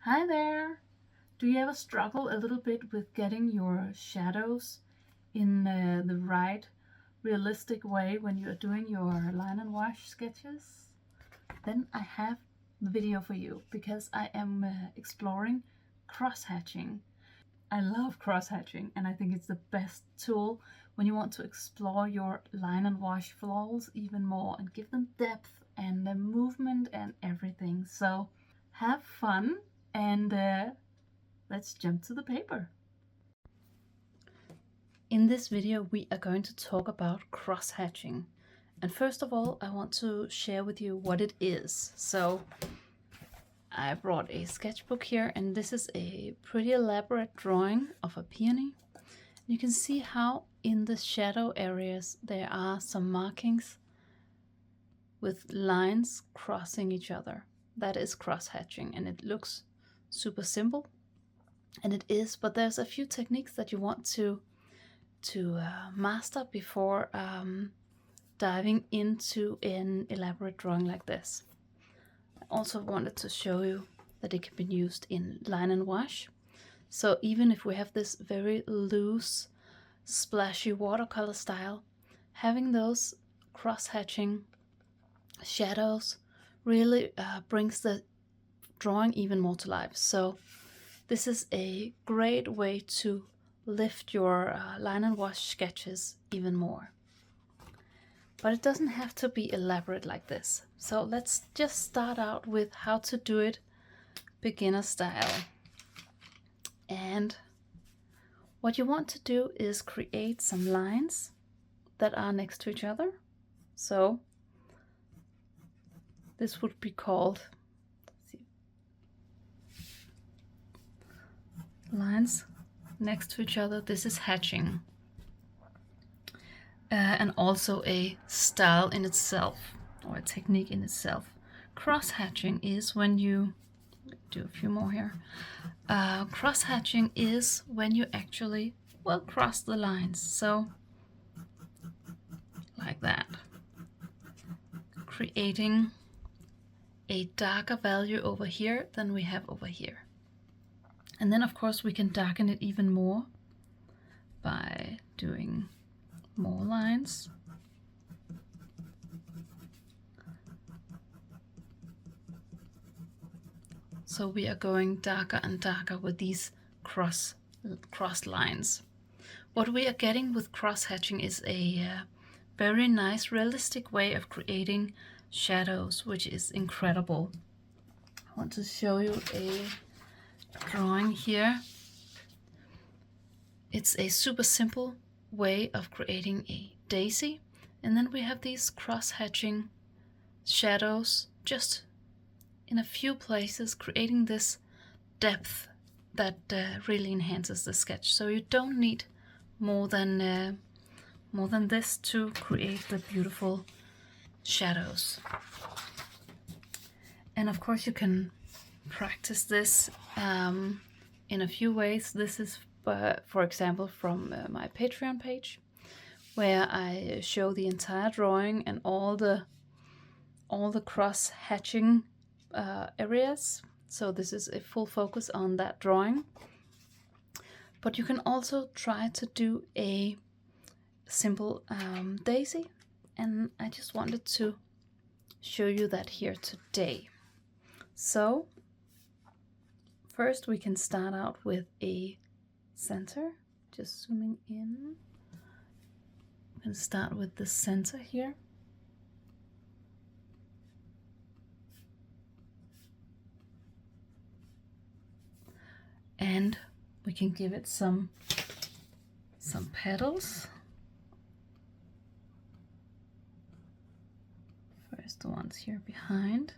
Hi there! Do you ever struggle a little bit with getting your shadows in the right realistic way when you're doing your line and wash sketches? Then I have the video for you because I am exploring crosshatching. I love crosshatching and I think it's the best tool when you want to explore your line and wash florals even more and give them depth and movement and everything. So have fun and let's jump to the paper. In this video we are going to talk about crosshatching, and first of all I want to share with you what it is. So I brought a sketchbook here, and this is a pretty elaborate drawing of a peony. You can see how in the shadow areas there are some markings with lines crossing each other. That is crosshatching, and it looks super simple, and it is, but there's a few techniques that you want to master before diving into an elaborate drawing like this. I also wanted to show you that it can be used in line and wash. So even if we have this very loose, splashy watercolor style, having those cross-hatching shadows really brings the drawing even more to life. So this is a great way to lift your line and wash sketches even more. But it doesn't have to be elaborate like this. So let's just start out with how to do it beginner style. And what you want to do is create some lines that are next to each other. So this would be called, lines next to each other. This is hatching. And also a style in itself, or a technique in itself. Cross-hatching is when you do a few more here. Cross-hatching is when you actually cross the lines. So like that, creating a darker value over here than we have over here. And then of course we can darken it even more by doing more lines. So we are going darker and darker with these cross lines. What we are getting with cross-hatching is a very nice realistic way of creating shadows, which is incredible. I want to show you a drawing here. It's a super simple way of creating a daisy, and then we have these cross-hatching shadows just in a few places, creating this depth that really enhances the sketch. So you don't need more than this to create the beautiful shadows. And of course you can practice this in a few ways. This is for example from my Patreon page, where I show the entire drawing and all the cross-hatching areas. So this is a full focus on that drawing. But you can also try to do a simple daisy, and I just wanted to show you that here today. So first we can start out with a center. Just zooming in. We can start with the center here. And we can give it some petals. First the ones here behind.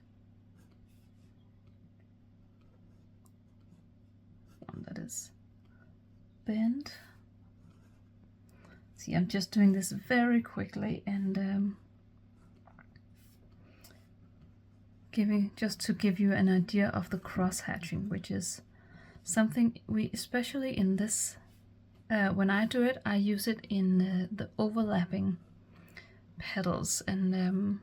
One that is bent. See, I'm just doing this very quickly and just to give you an idea of the cross-hatching, which is something we, especially in this, when I do it, I use it in the overlapping petals, and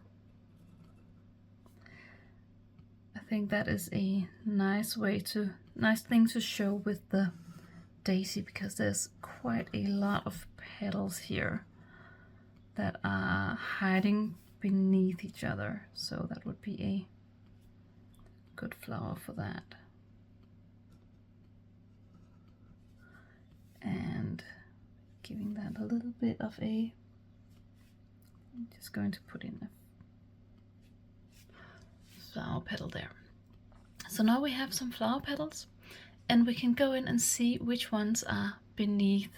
I think that is a nice thing to show with the daisy, because there's quite a lot of petals here that are hiding beneath each other, so that would be a good flower for that. And giving that a little bit of I'm just going to put in a flower petal there. So now we have some flower petals, and we can go in and see which ones are beneath.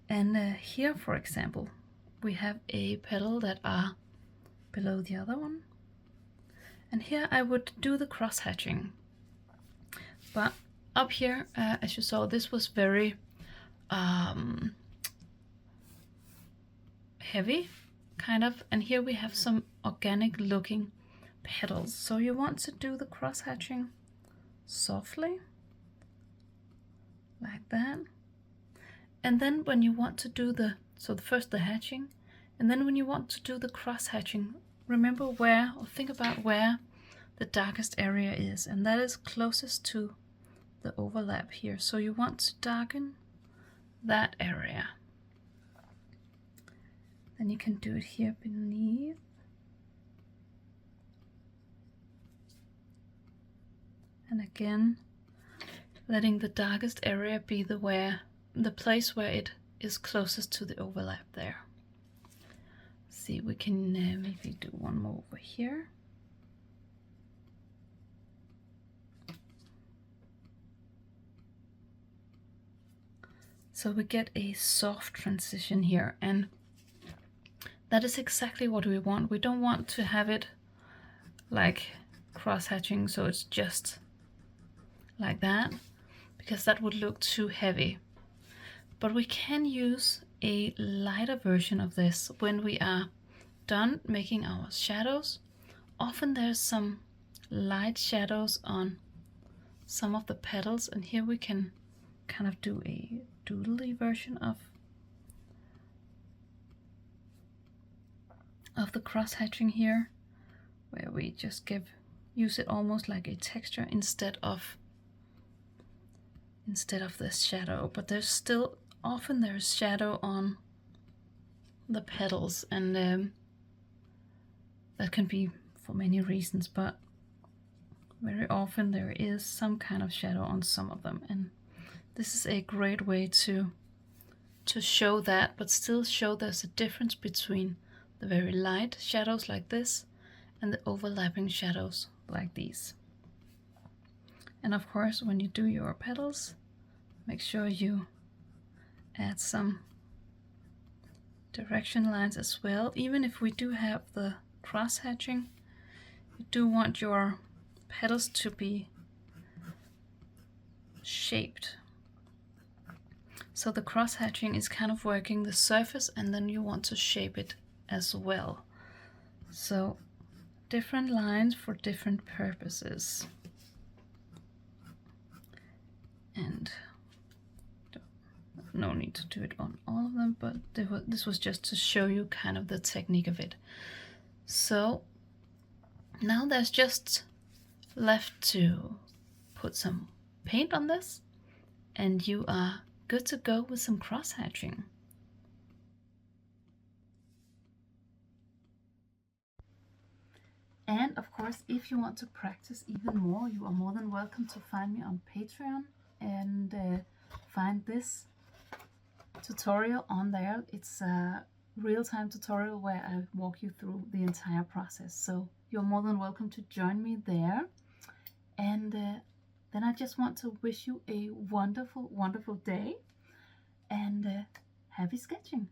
And here, for example, we have a petal that are below the other one. And here I would do the cross hatching. But up here, as you saw, this was very heavy, kind of. And here we have some organic looking petals. So you want to do the cross hatching softly, like that. And then when you want to do first the hatching, and then when you want to do the cross hatching, remember where, or think about where the darkest area is, and that is closest to the overlap here. So you want to darken that area. Then you can do it here beneath. And again, letting the darkest area be the place where it is closest to the overlap there. See, we can maybe do one more over here. So we get a soft transition here, and that is exactly what we want. We don't want to have it like cross-hatching, so it's just like that, because that would look too heavy. But we can use a lighter version of this when we are done making our shadows. Often there's some light shadows on some of the petals, and here we can kind of do a doodly version of the cross-hatching here, where we just use it almost like a texture instead of this shadow. But there's shadow on the petals, and that can be for many reasons, but very often there is some kind of shadow on some of them, and this is a great way to show that, but still show there's a difference between the very light shadows like this and the overlapping shadows like these. And of course, when you do your petals, make sure you add some direction lines as well. Even if we do have the cross hatching, you do want your petals to be shaped. So the cross hatching is kind of working the surface, and then you want to shape it as well. So different lines for different purposes. And no need to do it on all of them, but this was just to show you kind of the technique of it. So now there's just left to put some paint on this, and you are good to go with some cross hatching. And of course, if you want to practice even more, you are more than welcome to find me on Patreon and find this tutorial on there. It's a real-time tutorial where I walk you through the entire process. So you're more than welcome to join me there. And then I just want to wish you a wonderful, wonderful day, and happy sketching.